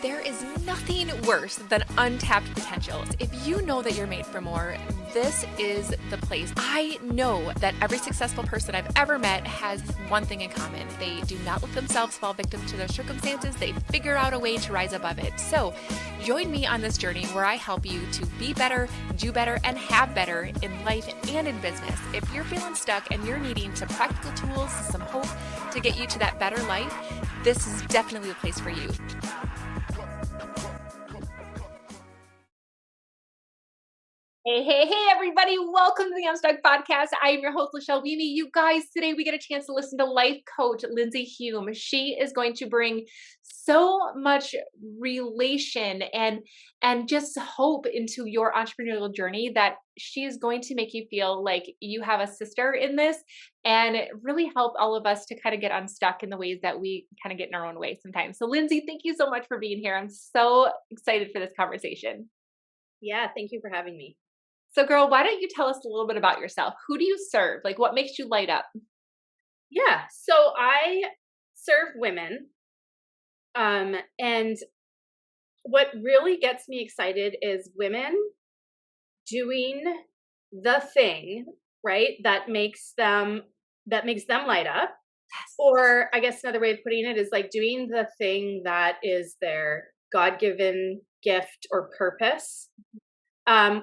There is nothing worse than untapped potentials. If you know that you're made for more, this is the place. I know that every successful person I've ever met has one thing in common. They do not let themselves fall victim to their circumstances. They figure out a way to rise above it. So join me on this journey where I help you to be better, do better, and have better in life and in business. If you're feeling stuck and you're needing some practical tools, some hope to get you to that better life, this is definitely the place for you. Hey, everybody. Welcome to the Unstuck Podcast. I am your host, Lachelle Beebe. You guys, today we get a chance to listen to life coach Lyndsay Hume. She is going to bring so much relation and just hope into your entrepreneurial journey that she is going to make you feel like you have a sister in this and really help all of us to kind of get unstuck in the ways that we kind of get in our own way sometimes. So Lyndsay, thank you so much for being here. I'm so excited for this conversation. Yeah, thank you for having me. So girl, why don't you tell us a little bit about yourself? Who do you serve? Like what makes you light up? Yeah, so I serve women. And what really gets me excited is women doing the thing, right? That makes them light up. Or I guess another way of putting it is like doing the thing that is their God-given gift or purpose.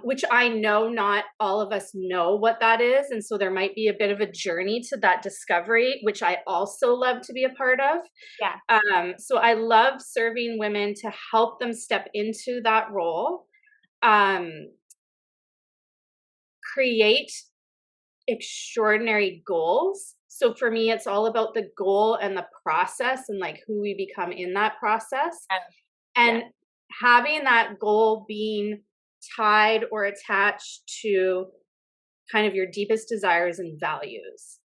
Which I know not all of us know what that is. And so there might be a bit of a journey to that discovery, which I also love to be a part of. Yeah. So I love serving women to help them step into that role, um, create extraordinary goals. So for me, it's all about the goal and the process and like who we become in that process. And having that goal being tied or attached to kind of your deepest desires and values.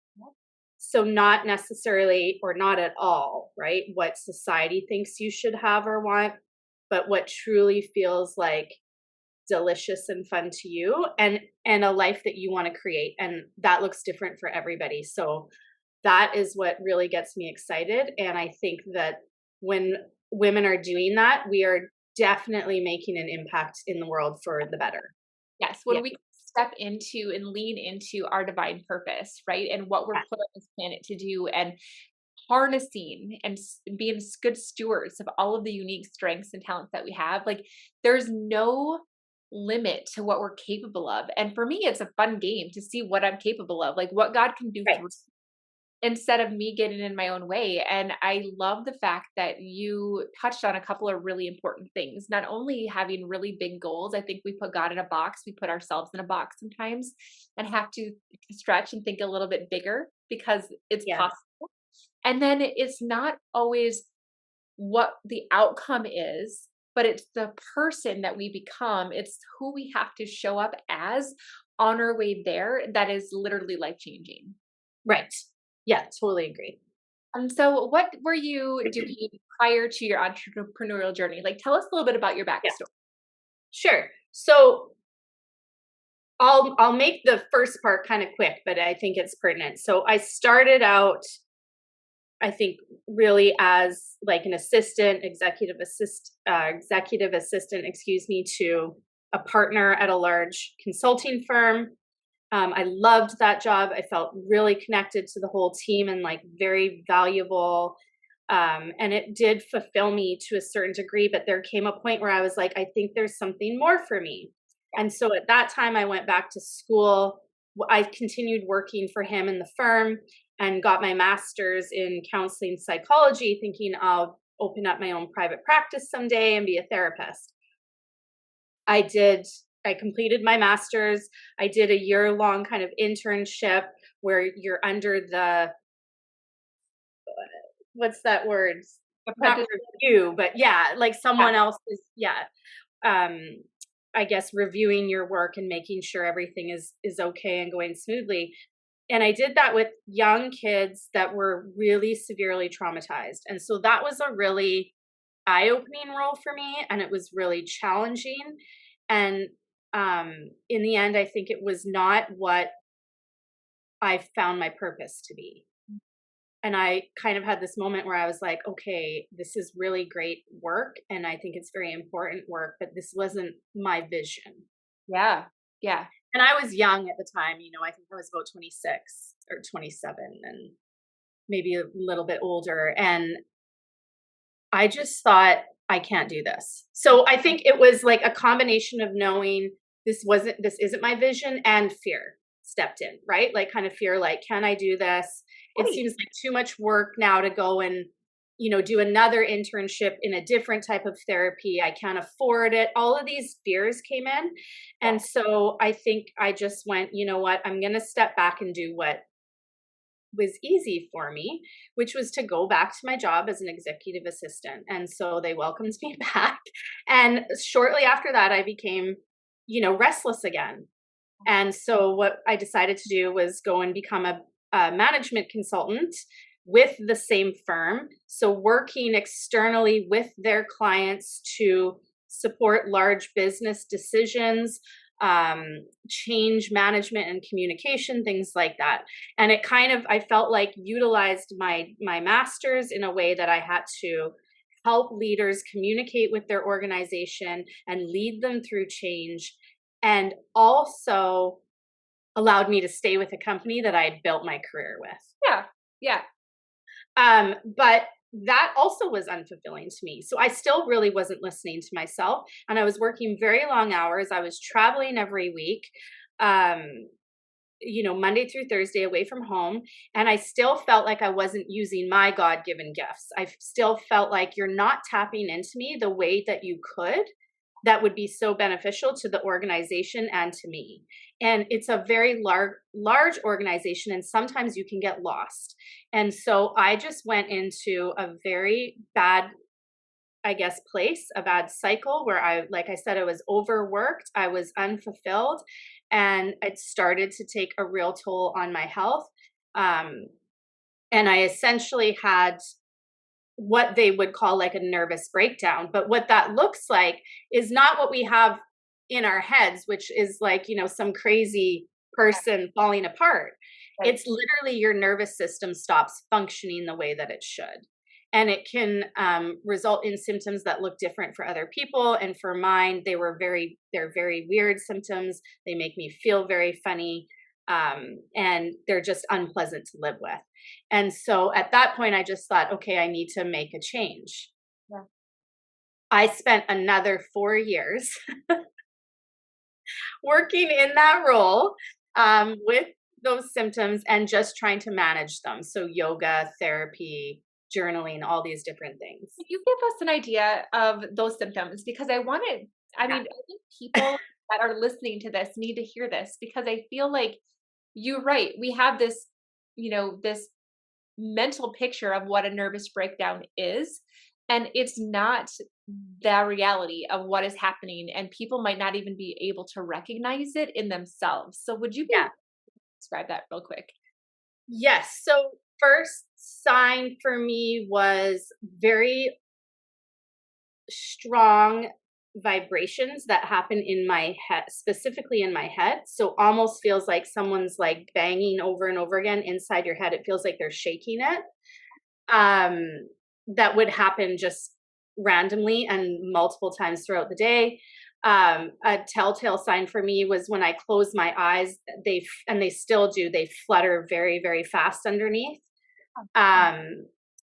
So not necessarily or not at all, right? What society thinks you should have or want, but what truly feels like delicious and fun to you and a life that you want to create, and that looks different for everybody. So that is what really gets me excited, and I think that when women are doing that, we are definitely making an impact in the world for the better. Yes. Yeah. When we step into and lean into our divine purpose, right? And what we're put on this planet to do and harnessing and being good stewards of all of the unique strengths and talents that we have, like there's no limit to what we're capable of. And for me, it's a fun game to see what I'm capable of, like what God can do Right. through instead of me getting in my own way. And I love the fact that you touched on a couple of really important things. Not only having really big goals, I think we put God in a box, we put ourselves in a box sometimes and have to stretch and think a little bit bigger because it's Yes. possible. And then it's not always what the outcome is, but it's the person that we become. It's who we have to show up as on our way there that is literally life changing. Right. Yeah, totally agree. And so, what were you doing prior to your entrepreneurial journey? Like, tell us a little bit about your Yeah, backstory. sure. So I'll make the first part kind of quick, but I think it's pertinent. So I started out, I think, really as like an executive assistant, excuse me, to a partner at a large consulting firm. I loved that job. I felt really connected to the whole team and like very valuable. And it did fulfill me to a certain degree, but there came a point where I was like, I think there's something more for me. And so at that time, I went back to school. I continued working for him in the firm and got my master's in counseling psychology, thinking I'll open up my own private practice someday and be a therapist. I did. I completed my master's. I did a year-long kind of internship where you're under the, what's that word? Not Apprentice. review, but yeah, like Yeah. someone else is, yeah. Um, I guess reviewing your work and making sure everything is okay and going smoothly. And I did that with young kids that were really severely traumatized. And so that was a really eye-opening role for me, and it was really challenging. And in the end, I think it was not what I found my purpose to be. And I kind of had this moment where I was like, okay, this is really great work. And I think it's very important work, but this wasn't my vision. Yeah. Yeah. And I was young at the time, I think I was about 26 or 27 and maybe a little bit older. And I just thought, I can't do this. So I think it was like a combination of knowing this isn't my vision, and fear stepped in, right? Like kind of fear, like, can I do this? It Right. seems like too much work now to go and, do another internship in a different type of therapy. I can't afford it. All of these fears came in. Yeah. And so I think I just went, you know what? I'm going to step back and do what was easy for me, which was to go back to my job as an executive assistant. And so they welcomed me back. And shortly after that, I became, restless again. And so what I decided to do was go and become a management consultant with the same firm. So working externally with their clients to support large business decisions, change management and communication, things like that. And it kind of, I felt like, utilized my master's in a way that I had to help leaders communicate with their organization and lead them through change, and also allowed me to stay with a company that I had built my career with. Yeah. Yeah. But that also was unfulfilling to me. So I still really wasn't listening to myself. And I was working very long hours. I was traveling every week, um, Monday through Thursday away from home. And I still felt like I wasn't using my God given gifts. I still felt like you're not tapping into me the way that you could, that would be so beneficial to the organization and to me. And it's a very large organization, and sometimes you can get lost. And so I just went into a very bad, I guess, place, a bad cycle where like I said, I was overworked, I was unfulfilled, and it started to take a real toll on my health. Um, and I essentially had what they would call like a nervous breakdown. But what that looks like is not what we have in our heads, which is like, some crazy person falling apart. Right. It's literally your nervous system stops functioning the way that it should. And it can result in symptoms that look different for other people. And for mine, they're very weird symptoms. They make me feel very funny. And they're just unpleasant to live with. And so at that point, I just thought, okay, I need to make a change. Yeah. I spent another 4 years working in that role, with those symptoms and just trying to manage them. So yoga, therapy, journaling, all these different things. Can you give us an idea of those symptoms? Because I Yeah. mean, I think people that are listening to this need to hear this, because I feel like you're right. We have this, this mental picture of what a nervous breakdown is, and it's not the reality of what is happening. And people might not even be able to recognize it in themselves. So would you be able Yeah. to describe that real quick? Yes. So first sign for me was very strong vibrations that happen in my head, specifically in my head. So almost feels like someone's like banging over and over again inside your head. It feels like they're shaking it. Um, that would happen just randomly and multiple times throughout the day. A telltale sign for me was when I close my eyes, and they still do, they flutter very, very fast underneath. Um,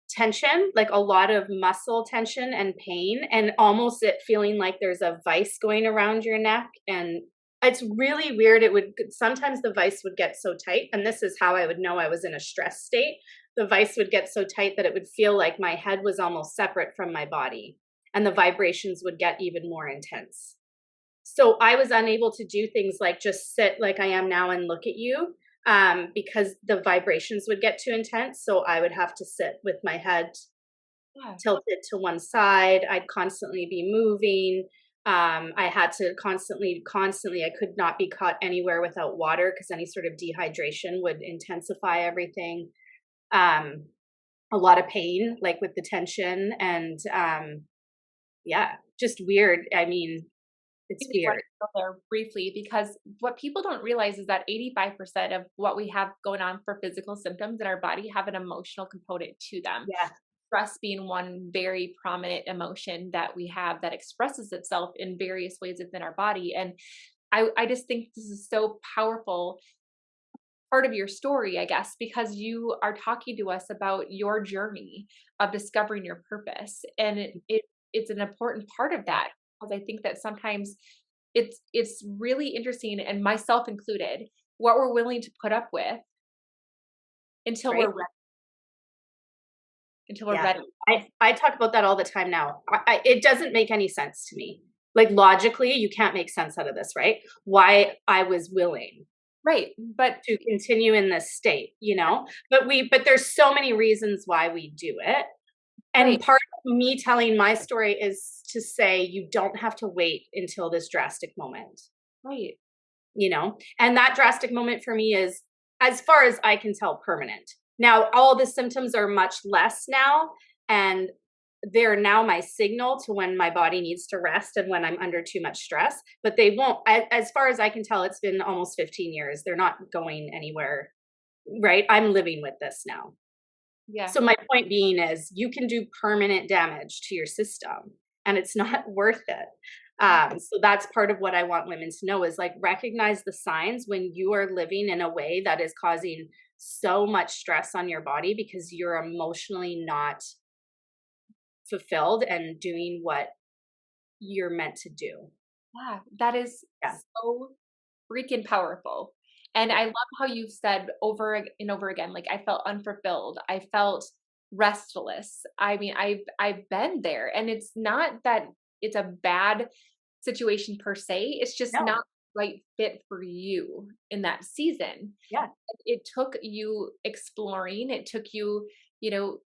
Tension, like a lot of muscle tension and pain, and almost it feeling like there's a vice going around your neck. And it's really weird. It would sometimes the vice would get so tight, and this is how I would know I was in a stress state. The vice would get so tight that it would feel like my head was almost separate from my body, and the vibrations would get even more intense. So I was unable to do things like just sit like I am now and look at you, because the vibrations would get too intense. So I would have to sit with my head Yeah. tilted to one side. I'd constantly be moving. I had to constantly, I could not be caught anywhere without water because any sort of dehydration would intensify everything. Um, a lot of pain, like with the tension, and yeah, just weird. I mean, It's I just want weird. to go there briefly because what people don't realize is that 85% of what we have going on for physical symptoms in our body have an emotional component to them. Yeah. Stress being one very prominent emotion that we have that expresses itself in various ways within our body. And I just think this is so powerful part of your story, I guess, because you are talking to us about your journey of discovering your purpose. And it's an important part of that because I think that sometimes it's really interesting, and myself included, what we're willing to put up with until Right. we're Yeah. ready. I talk about that all the time now. It doesn't make any sense to me. Like logically, you can't make sense out of this, right? Why I was willing Right. But to continue in this state, but there's so many reasons why we do it. right, And part of me telling my story is to say you don't have to wait until this drastic moment, right, and that drastic moment for me is, as far as I can tell, permanent. Now, all the symptoms are much less now, and they're now my signal to when my body needs to rest and when I'm under too much stress, but they won't, as far as I can tell, it's been almost 15 years. They're not going anywhere, right? I'm living with this now. yeah, So my point being is you can do permanent damage to your system and it's not worth it. So that's part of what I want women to know is like recognize the signs when you are living in a way that is causing so much stress on your body because you're emotionally not fulfilled and doing what you're meant to do. yeah. That is Yeah. so freaking powerful. And Yeah. I love how you said and over again, like I felt unfulfilled. I felt restless. I mean, I've been there, and it's not that it's a bad situation per se. It's just No. not the right fit for you in that season. Yeah. It took you exploring. It took you,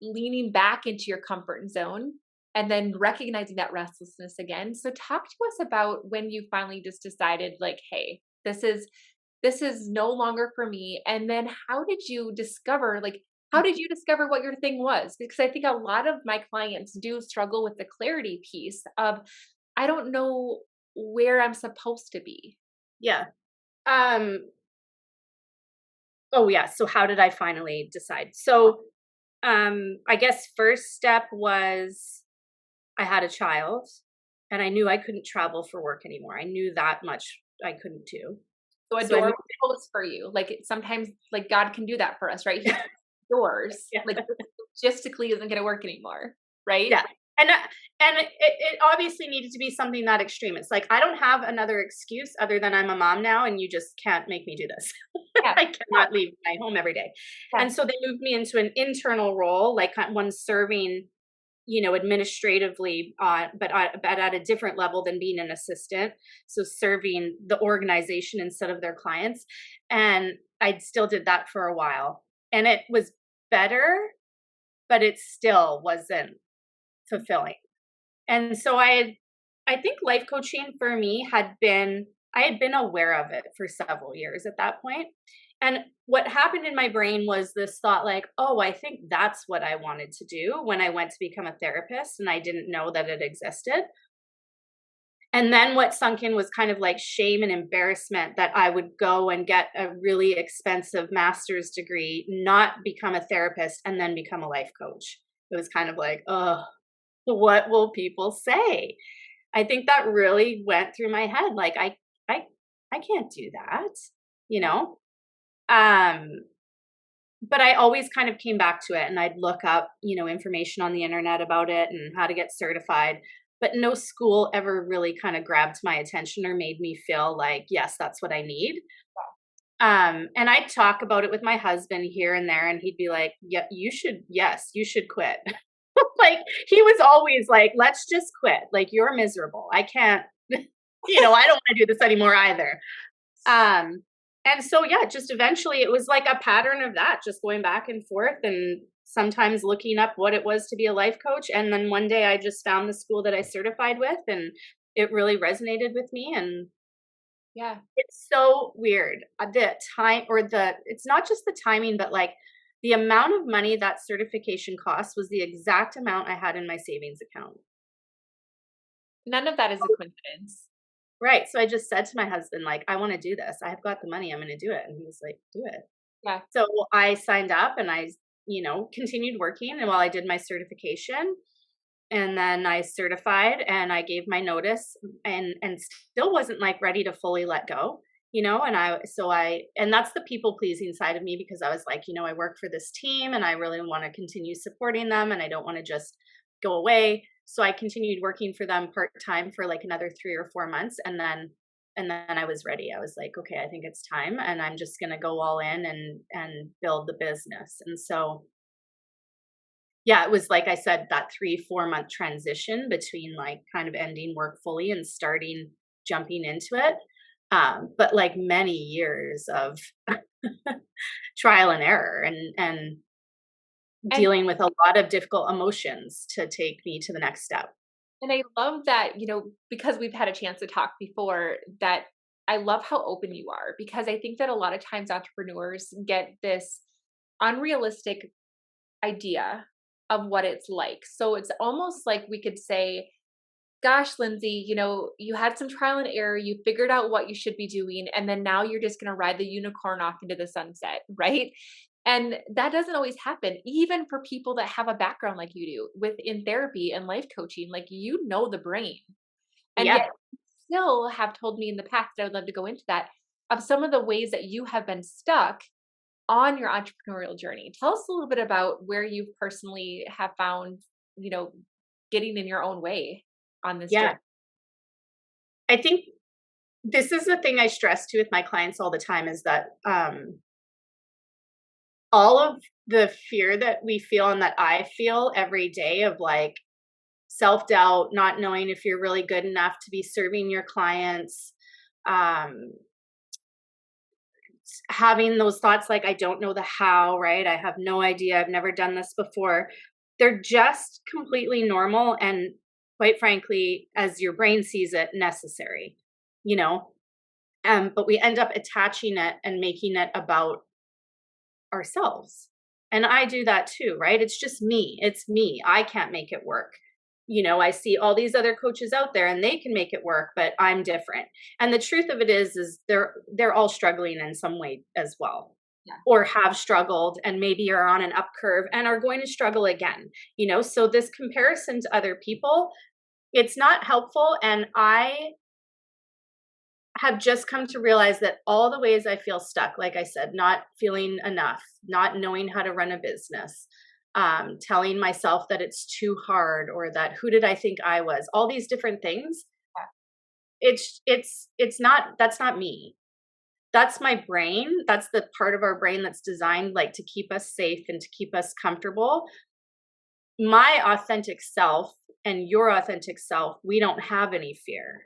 leaning back into your comfort zone and then recognizing that restlessness again. So talk to us about when you finally just decided like, hey, this is no longer for me. And then how did you discover what your thing was? Because I think a lot of my clients do struggle with the clarity piece of I don't know where I'm supposed to be. Yeah. Um, oh yeah. So how did I finally decide? So I guess first step was I had a child and I knew I couldn't travel for work anymore. I knew that much I couldn't do. So a So I door moved. was closed for you. Like sometimes like God can do that for us, right? He opens doors. Yeah. Like this logistically isn't gonna work anymore. Right? Yeah. And it obviously needed to be something that extreme. It's like I don't have another excuse other than I'm a mom now and you just can't make me do this. Yeah. I cannot leave my home every day. Yeah. And so they moved me into an internal role, like one serving, administratively, but at a different level than being an assistant. So serving the organization instead of their clients. And I still did that for a while. And it was better, but it still wasn't fulfilling. And so I think life coaching for me I had been aware of it for several years at that point. And what happened in my brain was this thought like, oh, I think that's what I wanted to do when I went to become a therapist and I didn't know that it existed. And then what sunk in was kind of like shame and embarrassment that I would go and get a really expensive master's degree, not become a therapist, and then become a life coach. It was kind of like, oh, what will people say? I think that really went through my head. Like I I can't do that, you know? Um, but I always kind of came back to it and I'd look up, information on the internet about it and how to get certified. But no school ever really kind of grabbed my attention or made me feel like, yes, that's what I need. And I'd talk about it with my husband here and there, and he'd be like, yeah, yes, you should quit. Like he was always like, let's just quit. Like you're miserable. I can't, I don't want to do this anymore either. And so yeah, just eventually it was like a pattern of that, just going back and forth and sometimes looking up what it was to be a life coach. And then one day I just found the school that I certified with and it really resonated with me. And Yeah. it's so weird. It's not just the timing, but like the amount of money that certification cost was the exact amount I had in my savings account. None of that is a coincidence. Right. So I just said to my husband, like, I want to do this. I have got the money. I'm going to do it. And he was like, do it. Yeah. So I signed up and continued working and while I did my certification and then I certified and I gave my notice and still wasn't like ready to fully let go, and that's the people pleasing side of me because I was like, I work for this team and I really want to continue supporting them and I don't want to just go away. So I continued working for them part-time for like another 3 or 4 months and then I was ready. I was like, okay, I think it's time and I'm just going to go all in and build the business. And so yeah, it was like I said, that 3, 4 month transition between like kind of ending work fully and starting jumping into it. But like many years of trial and error and And dealing with a lot of difficult emotions to take me to the next step. and I love that, because we've had a chance to talk before, that I love how open you are, because I think that a lot of times entrepreneurs get this unrealistic idea of what it's like. So it's almost like we could say, gosh, Lyndsay, you had some trial and error, you figured out what you should be doing, and then now you're just going to ride the unicorn off into the sunset, right? And that doesn't always happen, even for people that have a background like you do within therapy and life coaching. Like, the brain. And Yeah. yet, you still have told me in the past, that I would love to go into that, of some of the ways that you have been stuck on your entrepreneurial journey. Tell us a little bit about where you personally have found, you know, getting in your own way on this Yeah. journey. I think this is the thing I stress to with my clients all the time is that all of the fear that we feel and that I feel every day of like self-doubt, not knowing if you're really good enough to be serving your clients, um, having those thoughts like, I don't know the how, right? I have no idea. I've never done this before. They're just completely normal and, quite frankly, as your brain sees it, necessary, you know? But we end up attaching it and making it about ourselves. And I do that too, right? It's just me. It's me. I can't make it work. I see all these other coaches out there and they can make it work, but I'm different. And the truth of it is they're all struggling in some way as well. Yeah. Or have struggled and maybe are on an up curve and are going to struggle again. So this comparison to other people, it's not helpful. And I have just come to realize that all the ways I feel stuck, like I said, not feeling enough, not knowing how to run a business, telling myself that it's too hard or that who did I think I was, all these different things. It's not, that's not me. That's my brain. That's the part of our brain that's designed like to keep us safe and to keep us comfortable. My authentic self and your authentic self, we don't have any fear.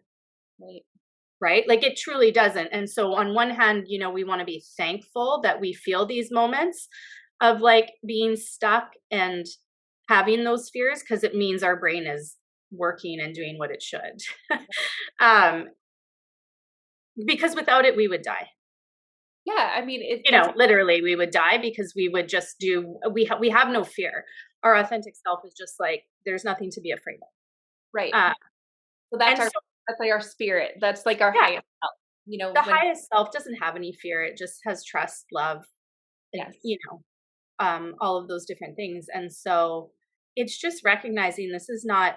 Right. Right? Like it truly doesn't. And so on one hand, we want to be thankful that we feel these moments of like being stuck and having those fears because it means our brain is working and doing what it should. um, because without it, we would die. Yeah. I mean, Literally we would die because we would just we have no fear. Our authentic self is just like, there's nothing to be afraid of. right. So And that's like our spirit. That's like our yeah, highest self. the When highest self doesn't have any fear. It just has trust, love, and, yes. all of those different things. And so it's just recognizing this is not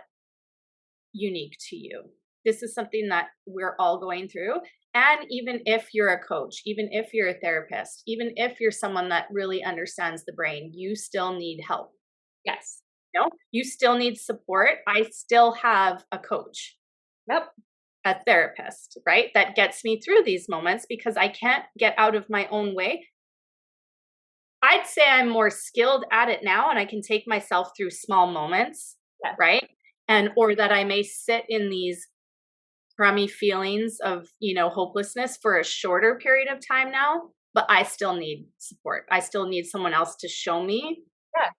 unique to you. This is something that we're all going through. And even if you're a coach, even if you're a therapist, even if you're someone that really understands the brain, you still need help. Yes. You still need support. I still have a coach. Yep. A therapist, right? That gets me through these moments because I can't get out of my own way. I'd say I'm more skilled at it now and I can take myself through small moments, Yes. right? Or that I may sit in these crummy feelings of, hopelessness for a shorter period of time now, but I still need support. I still need someone else to show me Yeah.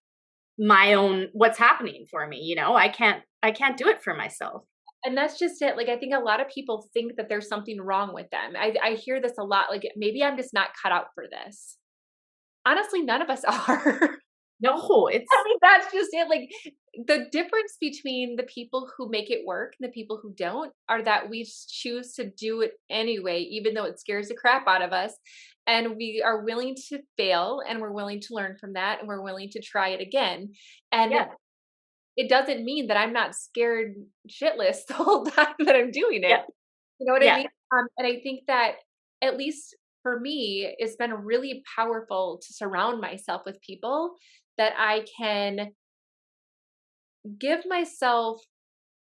my own what's happening for me, I can't do it for myself. And that's just it. Like, I think a lot of people think that there's something wrong with them. I hear this a lot. Like, maybe I'm just not cut out for this. Honestly, none of us are. No, I it's mean, that's just it. Like, the difference between the people who make it work and the people who don't are that we choose to do it anyway, even though it scares the crap out of us. And we are willing to fail and we're willing to learn from that and we're willing to try it again. And yeah, it doesn't mean that I'm not scared shitless the whole time that I'm doing yeah, it. You know what I yeah, mean? And I think that, at least for me, it's been really powerful to surround myself with people that I can give myself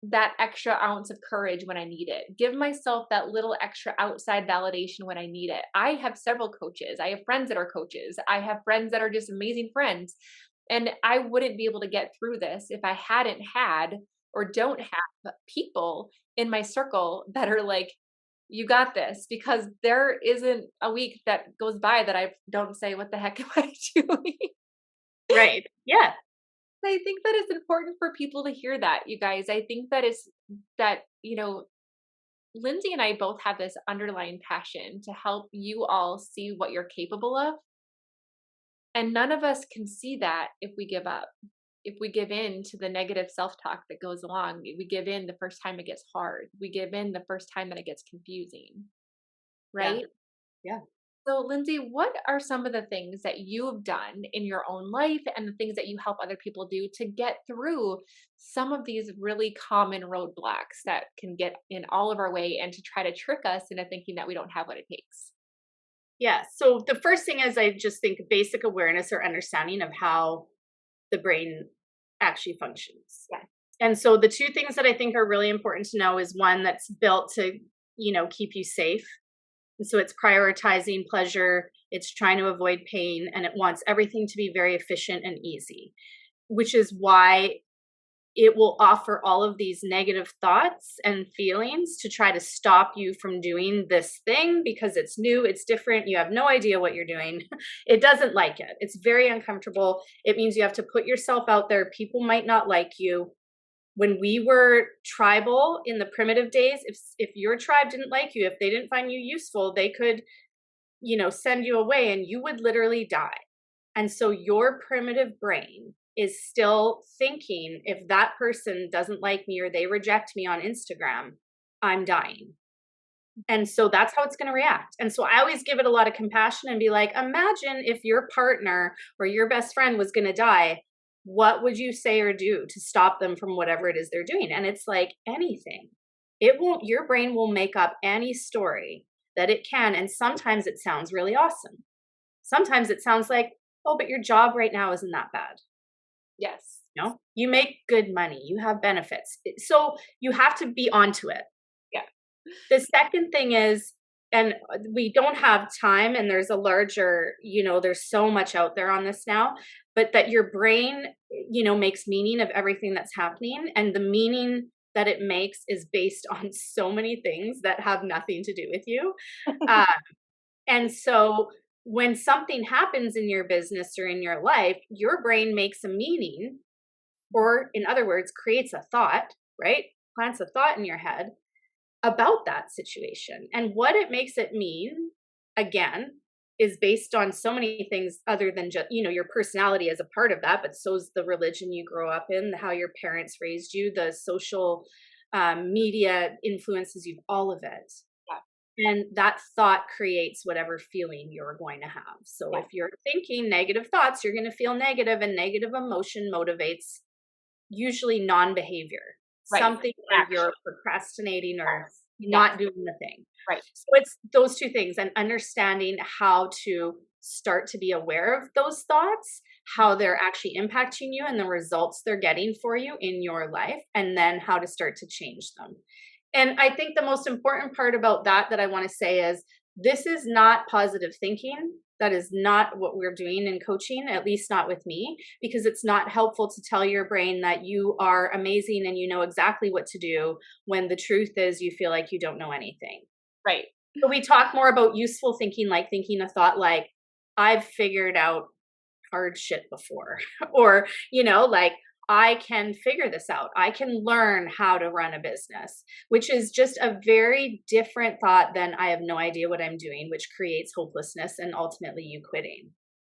that extra ounce of courage when I need it. Give myself that little extra outside validation when I need it. I have several coaches. I have friends that are coaches. I have friends that are just amazing friends. And I wouldn't be able to get through this if I hadn't had or don't have people in my circle that are like, you got this, because there isn't a week that goes by that I don't say, what the heck am I doing? right. Yeah. I think that it's important for people to hear that, you guys. I think that it's that, Lindsay and I both have this underlying passion to help you all see what you're capable of. And none of us can see that if we give up. If we give in to the negative self talk that goes along, we give in the first time it gets hard, we give in the first time that it gets confusing, Yeah. right? Yeah. So, Lindsay, what are some of the things that you have done in your own life and the things that you help other people do to get through some of these really common roadblocks that can get in all of our way and to try to trick us into thinking that we don't have what it takes? Yeah. So the first thing is I just think basic awareness or understanding of how the brain actually functions. Yeah. And so the two things that I think are really important to know is one that's built to, keep you safe. And so it's prioritizing pleasure, it's trying to avoid pain, and it wants everything to be very efficient and easy, which is why it will offer all of these negative thoughts and feelings to try to stop you from doing this thing because it's new, it's different, you have no idea what you're doing. It doesn't like it. It's very uncomfortable. It means you have to put yourself out there. People might not like you. When we were tribal in the primitive days, if your tribe didn't like you, if they didn't find you useful, they could, send you away and you would literally die. And so your primitive brain is still thinking if that person doesn't like me or they reject me on Instagram, I'm dying. And so that's how it's going to react. And so I always give it a lot of compassion and be like, imagine if your partner or your best friend was going to die. What would you say or do to stop them from whatever it is they're doing? And it's like anything. Your brain will make up any story that it can. And sometimes it sounds really awesome. Sometimes it sounds like, oh, but your job right now isn't that bad. Yes. You make good money, you have benefits. So you have to be onto it. Yeah. The second thing is, and we don't have time, and there's a larger, there's so much out there on this now, but that your brain, makes meaning of everything that's happening. And the meaning that it makes is based on so many things that have nothing to do with you. Uh, and so when something happens in your business or in your life, your brain makes a meaning, or in other words, creates a thought, right? Plants a thought in your head about that situation. And what it makes it mean, again, is based on so many things other than just, your personality as a part of that, but so is the religion you grow up in, how your parents raised you, the social media influences you, all of it. And that thought creates whatever feeling you're going to have. So Yeah. if you're thinking negative thoughts, you're going to feel negative, and negative emotion motivates usually non-behavior, Right. something where Action. you're procrastinating or Yes. not doing the thing. Right. So it's those two things, and understanding how to start to be aware of those thoughts, how they're actually impacting you and the results they're getting for you in your life, and then how to start to change them. And I think the most important part about that I want to say is this is not positive thinking. That is not what we're doing in coaching, at least not with me, because it's not helpful to tell your brain that you are amazing and you know exactly what to do when the truth is you feel like you don't know anything. Right. So we talk more about useful thinking, like thinking a thought like, I've figured out hard shit before, or, like, I can figure this out. I can learn how to run a business, which is just a very different thought than I have no idea what I'm doing, which creates hopelessness and ultimately you quitting.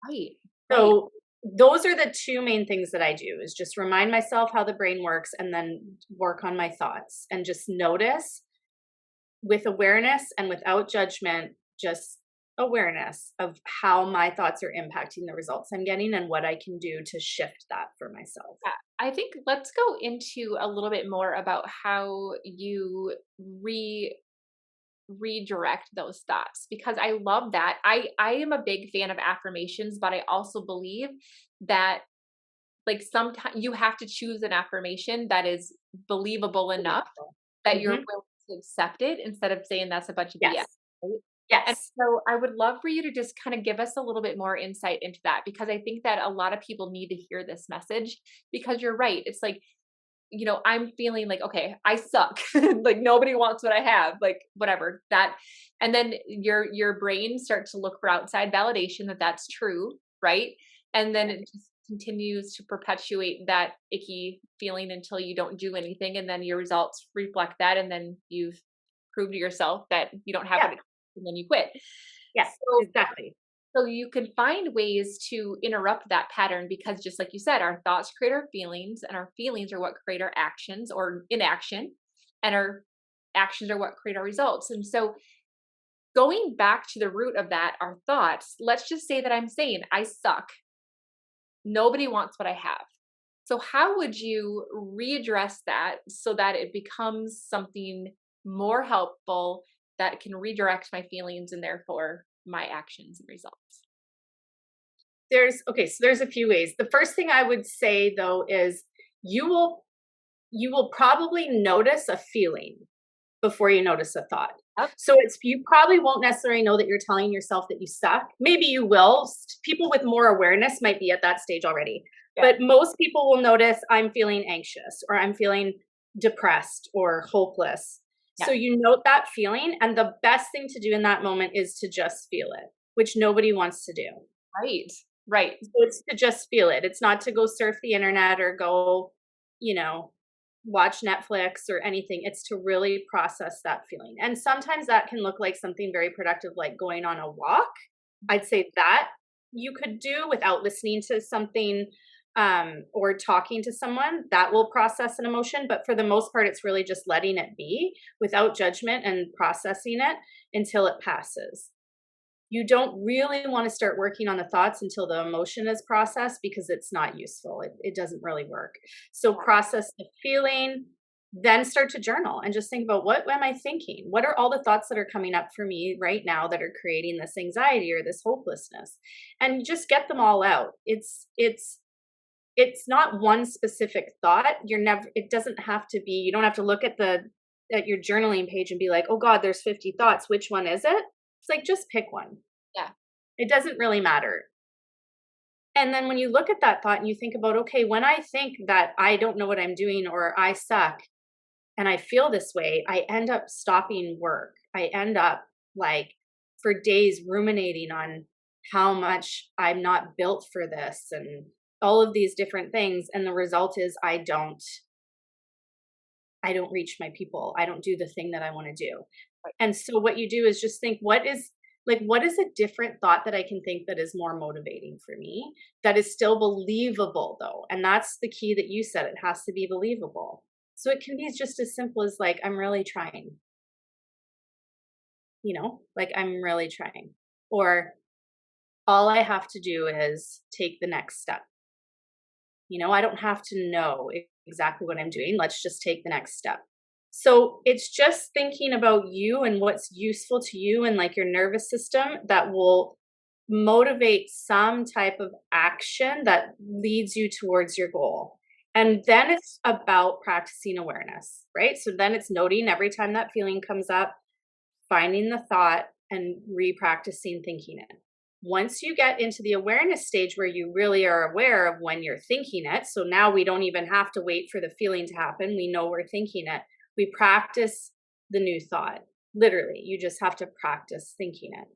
Right. Right. So those are the two main things that I do, is just remind myself how the brain works and then work on my thoughts and just notice with awareness and without judgment, just awareness of how my thoughts are impacting the results I'm getting and what I can do to shift that for myself. Yeah, I think let's go into a little bit more about how you redirect those thoughts, because I love that. I am a big fan of affirmations, but I also believe that like sometimes you have to choose an affirmation that is believable enough that you're Mm-hmm. willing to accept it instead of saying that's a bunch of BS. Yes. Right? And Yes. so I would love for you to just kind of give us a little bit more insight into that, because I think that a lot of people need to hear this message, because you're right. It's like, I'm feeling like, okay, I suck. Like nobody wants what I have, like whatever that. And then your brain starts to look for outside validation that that's true. Right. And then it just continues to perpetuate that icky feeling until you don't do anything. And then your results reflect that. And then you've proved to yourself that you don't have Yeah. it, and then you quit. Yeah. So Exactly. so you can find ways to interrupt that pattern, because just like you said, our thoughts create our feelings, and our feelings are what create our actions or inaction, and our actions are what create our results. And so going back to the root of that, our thoughts, let's just say that I'm saying I suck. Nobody wants what I have. So how would you readdress that so that it becomes something more helpful that can redirect my feelings and therefore my actions and results? So there's a few ways. The first thing I would say though is you will you will probably notice a feeling before you notice a thought. Yep. So it's you probably won't necessarily know that you're telling yourself that you suck. Maybe you will. People with more awareness might be at that stage already. Yeah. But most people will notice I'm feeling anxious or I'm feeling depressed or hopeless. So Yeah. you note that feeling, and the best thing to do in that moment is to just feel it, which nobody wants to do. Right. Right. So it's to just feel it. It's not to go surf the internet or go, you know, watch Netflix or anything. It's to really process that feeling. And sometimes that can look like something very productive, like going on a walk. I'd say that you could do without listening to something or talking to someone that will process an emotion. But for the most part, it's really just letting it be without judgment and processing it until it passes. You don't really want to start working on the thoughts until the emotion is processed, because it's not useful. It doesn't really work. So process the feeling, then start to journal and just think about, what am I thinking? What are all the thoughts that are coming up for me right now that are creating this anxiety or this hopelessness? And just get them all out. It's not one specific thought. It doesn't have to be, you don't have to look at your journaling page and be like, oh God, there's 50 thoughts. Which one is it? It's like, just pick one. Yeah. It doesn't really matter. And then when you look at that thought and you think about, okay, when I think that I don't know what I'm doing or I suck and I feel this way, I end up stopping work. I end up like for days ruminating on how much I'm not built for this and all of these different things. And the result is I don't reach my people. I don't do the thing that I want to do. And so what you do is just think, what is a different thought that I can think that is more motivating for me, that is still believable though. And that's the key that you said, it has to be believable. So it can be just as simple as like, I'm really trying, like I'm really trying, or all I have to do is take the next step. I don't have to know exactly what I'm doing. Let's just take the next step. So it's just thinking about you and what's useful to you and like your nervous system that will motivate some type of action that leads you towards your goal. And then it's about practicing awareness, right? So then it's noting every time that feeling comes up, finding the thought and re-practicing thinking it. Once you get into the awareness stage where you really are aware of when you're thinking it, so now we don't even have to wait for the feeling to happen. We know we're thinking it. We practice the new thought. Literally, you just have to practice thinking it.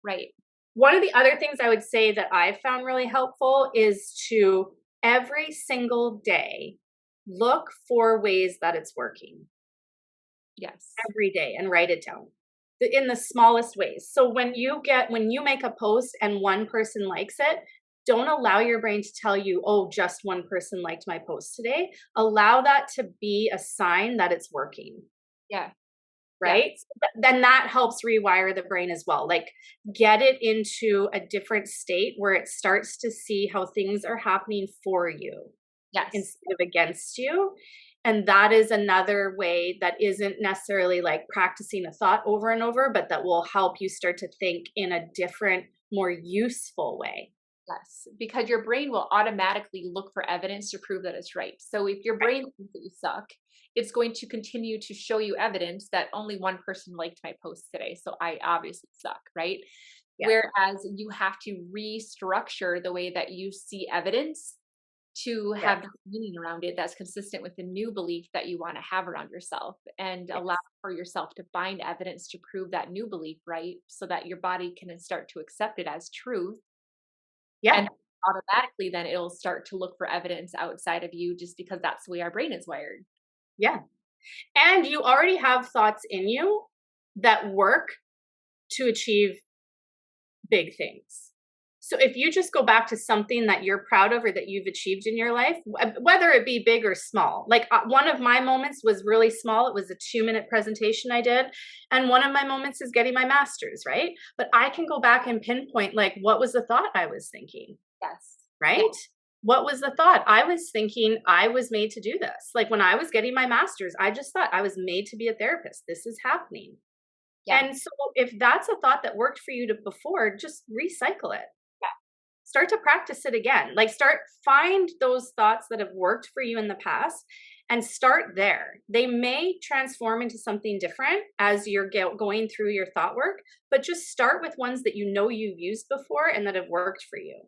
Right. One of the other things I would say that I've found really helpful is to every single day look for ways that it's working. Yes. Every day and write it down in the smallest ways. So when you make a post and one person likes it, Don't allow your brain to tell you, oh, just one person liked my post today. Allow that to be a sign that it's working. Yeah. Right? So then that helps rewire the brain as well. Like, get it into a different state where it starts to see how things are happening for you Yes. instead of against you. And that is another way that isn't necessarily like practicing a thought over and over, but that will help you start to think in a different, more useful way. Yes, because your brain will automatically look for evidence to prove that it's right. So if your brain thinks that you suck, it's going to continue to show you evidence that only one person liked my post today. So I obviously suck, right? Yeah. Whereas you have to restructure the way that you see evidence to have meaning around it that's consistent with the new belief that you want to have around yourself, and allow for yourself to find evidence to prove that new belief right, so that your body can then start to accept it as truth. Yeah. And automatically then it'll start to look for evidence outside of you, just because that's the way our brain is wired. Yeah. And you already have thoughts in you that work to achieve big things. So if you just go back to something that you're proud of or that you've achieved in your life, whether it be big or small, like one of my moments was really small. It was a 2-minute presentation I did. And one of my moments is getting my master's, right? But I can go back and pinpoint, like, what was the thought I was thinking? Yes. Right? Yes. What was the thought? I was thinking I was made to do this. Like when I was getting my master's, I just thought I was made to be a therapist. This is happening. Yeah. And so if that's a thought that worked for you before, just recycle it. Start to practice it again. Like find those thoughts that have worked for you in the past and start there. They may transform into something different as you're going through your thought work, but just start with ones that you know you've used before and that have worked for you.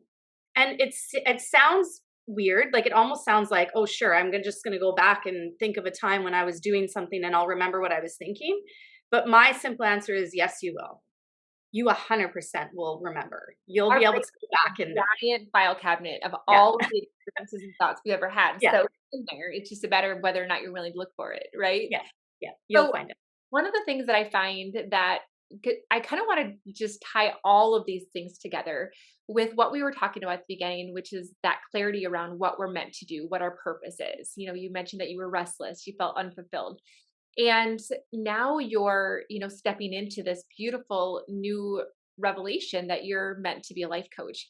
And it sounds weird. Like it almost sounds like, oh, sure, I'm just going to go back and think of a time when I was doing something and I'll remember what I was thinking. But my simple answer is yes, you will. You 100% will remember. You'll be able to go back and giant file cabinet of all of the experiences and thoughts we ever had. Yeah. So it's in there. It's just a matter of whether or not you're willing to look for it, right? Yeah. Yeah. You'll find it. One of the things that I find that I kind of want to just tie all of these things together with what we were talking about at the beginning, which is that clarity around what we're meant to do, what our purpose is. You know, you mentioned that you were restless, you felt unfulfilled. And now you're, stepping into this beautiful new revelation that you're meant to be a life coach.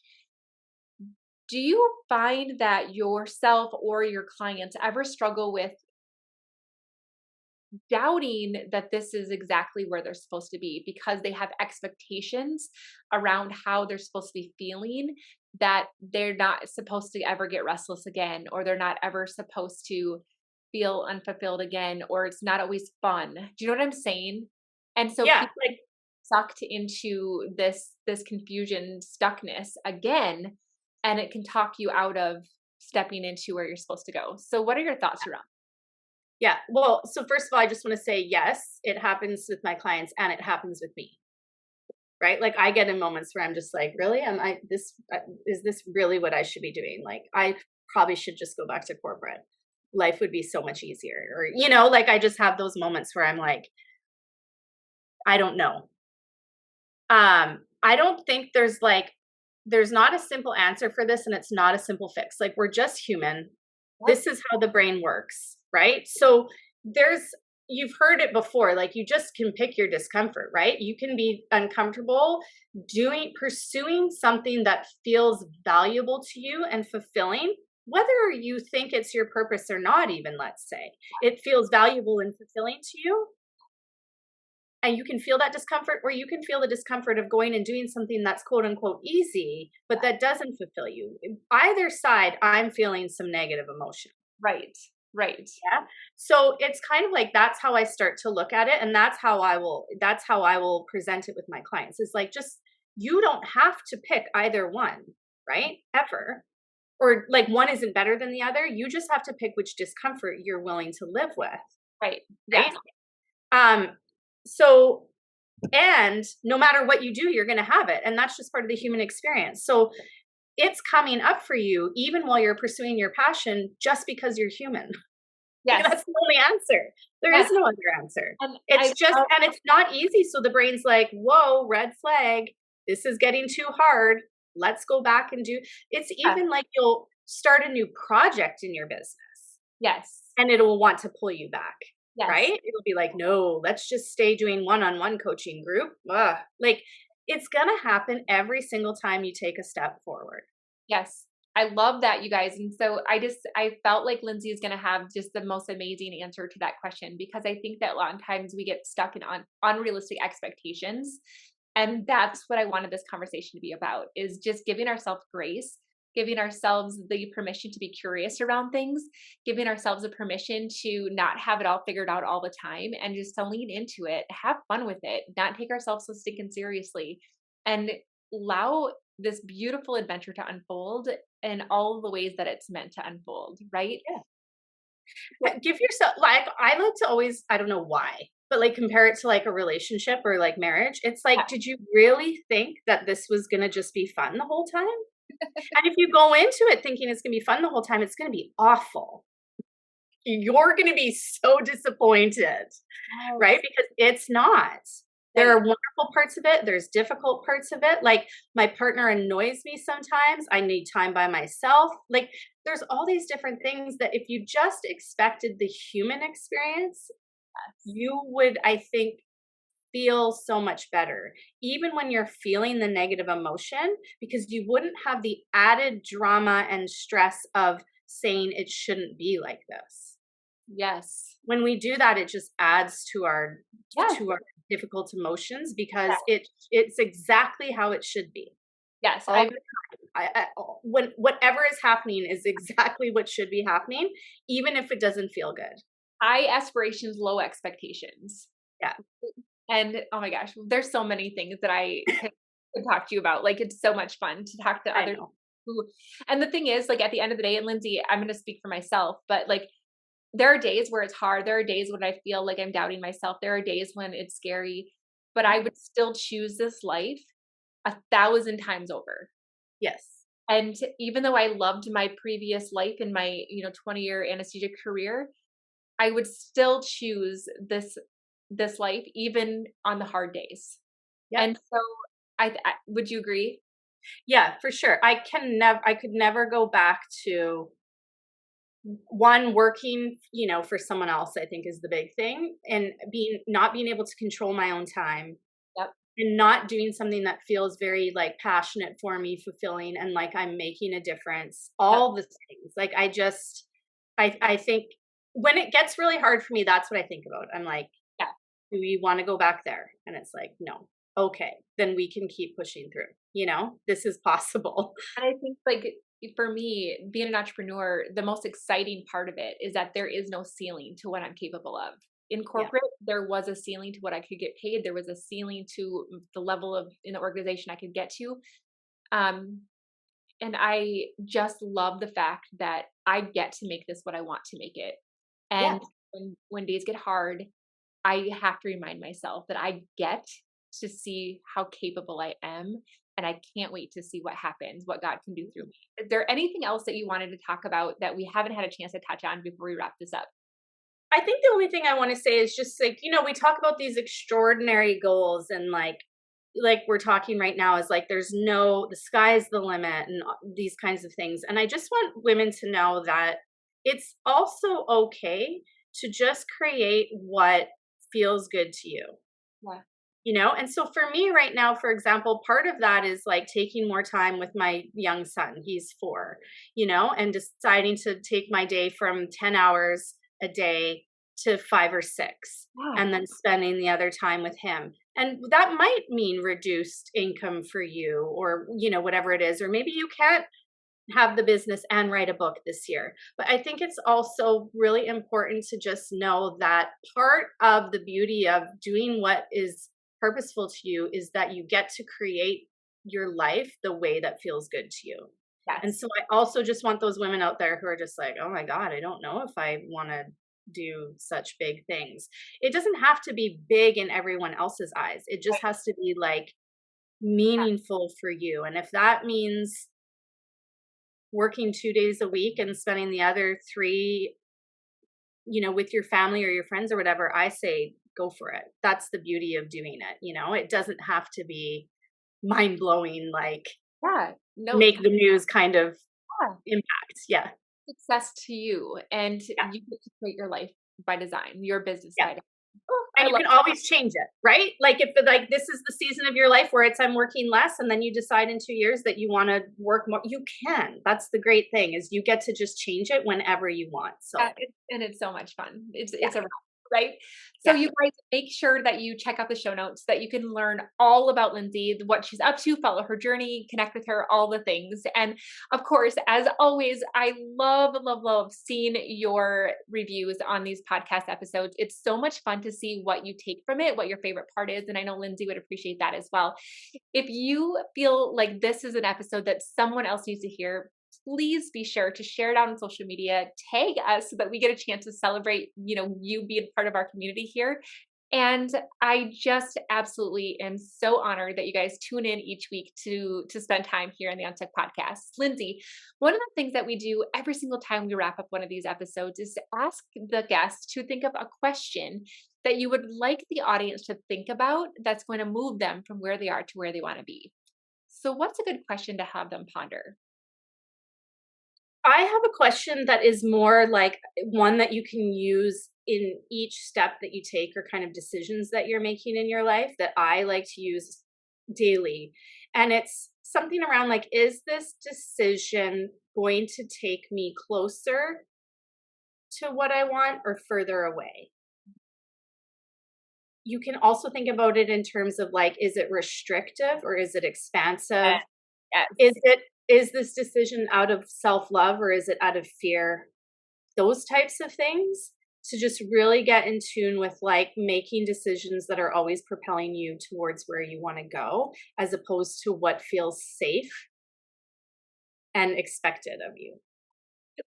Do you find that yourself or your clients ever struggle with doubting that this is exactly where they're supposed to be, because they have expectations around how they're supposed to be feeling, that they're not supposed to ever get restless again, or they're not ever supposed to feel unfulfilled again, or it's not always fun? Do you know what I'm saying? And so Yeah, people get sucked into this confusion, stuckness again, and it can talk you out of stepping into where you're supposed to go. So what are your thoughts around? Yeah. Well, so first of all, I just want to say, yes, it happens with my clients and it happens with me. Right? Like I get in moments where I'm just like, really? Is this really what I should be doing? Like I probably should just go back to corporate. Life would be so much easier. Or, like I just have those moments where I'm like, I don't know. I don't think there's not a simple answer for this, and it's not a simple fix. Like we're just human. This is how the brain works, right? So you've heard it before, like you just can pick your discomfort, right? You can be uncomfortable pursuing something that feels valuable to you and fulfilling, whether you think it's your purpose or not, even let's say it feels valuable and fulfilling to you. And you can feel that discomfort, or you can feel the discomfort of going and doing something that's quote unquote easy, but that doesn't fulfill you. Either side, I'm feeling some negative emotion. Right. Yeah. So it's kind of like, that's how I start to look at it. And that's how I will present it with my clients. It's like, just, you don't have to pick either one, right? Ever. Or like one isn't better than the other. You just have to pick which discomfort you're willing to live with. Right. Yes. So, and no matter what you do, you're going to have it. And that's just part of the human experience. So it's coming up for you even while you're pursuing your passion, just because you're human. Yes. That's the only answer. There is no other answer. And it's not easy. So the brain's like, whoa, red flag. This is getting too hard. let's go back and do it's Yeah. even like you'll start a new project in your business Yes. and it will want to pull you back, right? Yes. It'll be like, no, let's just stay doing one-on-one coaching group. Ugh. Like it's gonna happen every single time you take a step forward. Yes. I love that, you guys. And so I felt like Lyndsay is going to have just the most amazing answer to that question, because I think that a lot of times we get stuck in unrealistic expectations. And that's what I wanted this conversation to be about, is just giving ourselves grace, giving ourselves the permission to be curious around things, giving ourselves a permission to not have it all figured out all the time, and just to lean into it, have fun with it, not take ourselves so stinking seriously, and allow this beautiful adventure to unfold in all the ways that it's meant to unfold, right? Give yourself like I like to always, I don't know why, but like compare it to like a relationship or like marriage. It's Yeah. like, did you really think that this was gonna just be fun the whole time? And if you go into it thinking it's gonna be fun the whole time, it's gonna be awful. You're gonna be so disappointed, right? Yes. Because it's not. There are Right. wonderful parts of it. There's difficult parts of it. Like my partner annoys me sometimes. I need time by myself. Like there's all these different things that if you just expected the human experience, you would, I think, feel so much better, even when you're feeling the negative emotion, because you wouldn't have the added drama and stress of saying it shouldn't be like this. Yes. When we do that, it just adds Yeah. to our difficult emotions because Yeah. it's exactly how it should be. Yes. All the when whatever is happening is exactly what should be happening, even if it doesn't feel good. High aspirations, low expectations. Yeah, And oh my gosh, there's so many things that I could talk to you about. Like, it's so much fun to talk to I others know. who, and the thing is, like, at the end of the day, and Lyndsay, I'm going to speak for myself, but like, there are days where it's hard. There are days when I feel like I'm doubting myself. There are days when it's scary, but I would still choose this life 1,000 times over. Yes. And even though I loved my previous life in my, 20-year anesthesia career, I would still choose this life even on the hard days. Yep. And so I would you agree? Yeah, for sure. I could never go back to one working, for someone else, I think is the big thing. And not being able to control my own time Yep. and not doing something that feels very like passionate for me, fulfilling, and like I'm making a difference. Yep. All the things. Like I think when it gets really hard for me, that's what I think about. I'm like, Yeah. do you want to go back there? And it's like, no. Okay, then we can keep pushing through. This is possible. And I think, like, for me, being an entrepreneur, the most exciting part of it is that there is no ceiling to what I'm capable of. In Yeah. corporate, there was a ceiling to what I could get paid. There was a ceiling to the level of in the organization I could get to. Um, and I just love the fact that I get to make this what I want to make it. Yeah. And when days get hard, I have to remind myself that I get to see how capable I am. And I can't wait to see what happens, what God can do through me. Is there anything else that you wanted to talk about that we haven't had a chance to touch on before we wrap this up? I think the only thing I want to say is just like, we talk about these extraordinary goals and like we're talking right now is like the sky's the limit and these kinds of things. And I just want women to know that it's also okay to just create what feels good to you. Yeah. And so for me right now, for example, part of that is like taking more time with my young son. He's 4, and deciding to take my day from 10 hours a day to 5 or 6, Yeah. and then spending the other time with him. And that might mean reduced income for you or, whatever it is, or maybe you can't have the business and write a book this year. But I think it's also really important to just know that part of the beauty of doing what is purposeful to you is that you get to create your life the way that feels good to you. And Yes. so I also just want those women out there who are just like, oh my God, I don't know if I want to do such big things. It doesn't have to be big in everyone else's eyes. It just Right. has to be like meaningful for you. And if that means working 2 days a week and spending the other 3, with your family or your friends or whatever, I say go for it. That's the beauty of doing it. It doesn't have to be mind blowing, like Yeah. No. make the news kind of Yeah. impact. Yeah. Success to you, and Yeah. you get to create your life by design, your business Yeah. side. Oh, I And you love can always change it, right? Like if like this is the season of your life where it's I'm working less and then you decide in 2 years that you want to work more, you can. That's the great thing is you get to just change it whenever you want. So that. And it's so much fun. yeah, It's a right? So yeah. you guys make sure that you check out the show notes that you can learn all about Lyndsay, what she's up to, follow her journey, connect with her, all the things. And of course, as always, I love, love, love seeing your reviews on these podcast episodes. It's so much fun to see what you take from it, what your favorite part is. And I know Lyndsay would appreciate that as well. If you feel like this is an episode that someone else needs to hear, please be sure to share it out on social media, tag us so that we get a chance to celebrate, you being part of our community here. And I just absolutely am so honored that you guys tune in each week to spend time here on the Unstuck podcast. Lyndsay, one of the things that we do every single time we wrap up one of these episodes is to ask the guests to think of a question that you would like the audience to think about that's going to move them from where they are to where they want to be. So what's a good question to have them ponder? I have a question that is more like one that you can use in each step that you take or kind of decisions that you're making in your life that I like to use daily. And it's something around like, is this decision going to take me closer to what I want or further away? You can also think about it in terms of like, is it restrictive or is it expansive? Yes. Is this decision out of self-love or is it out of fear? Those types of things to just really get in tune with like making decisions that are always propelling you towards where you want to go as opposed to what feels safe and expected of you.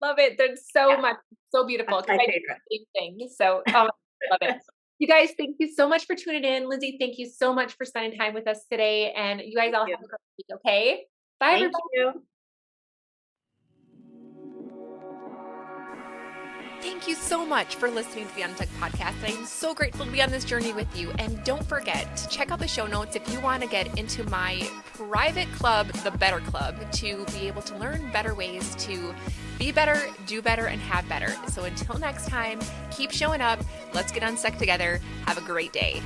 Love it. There's so Yeah, much, so beautiful. that's my Because I do favorite. the same thing. So, love it. You guys, thank you so much for tuning in. Lyndsay, thank you so much for spending time with us today. And you guys Thank all you. have a great week, okay? Bye, Thank everybody. you. Thank you so much for listening to the Untucked podcast. I'm so grateful to be on this journey with you. And don't forget to check out the show notes if you want to get into my private club, the Better Club, to be able to learn better ways to be better, do better, and have better. So until next time, keep showing up. Let's get unstuck together. Have a great day.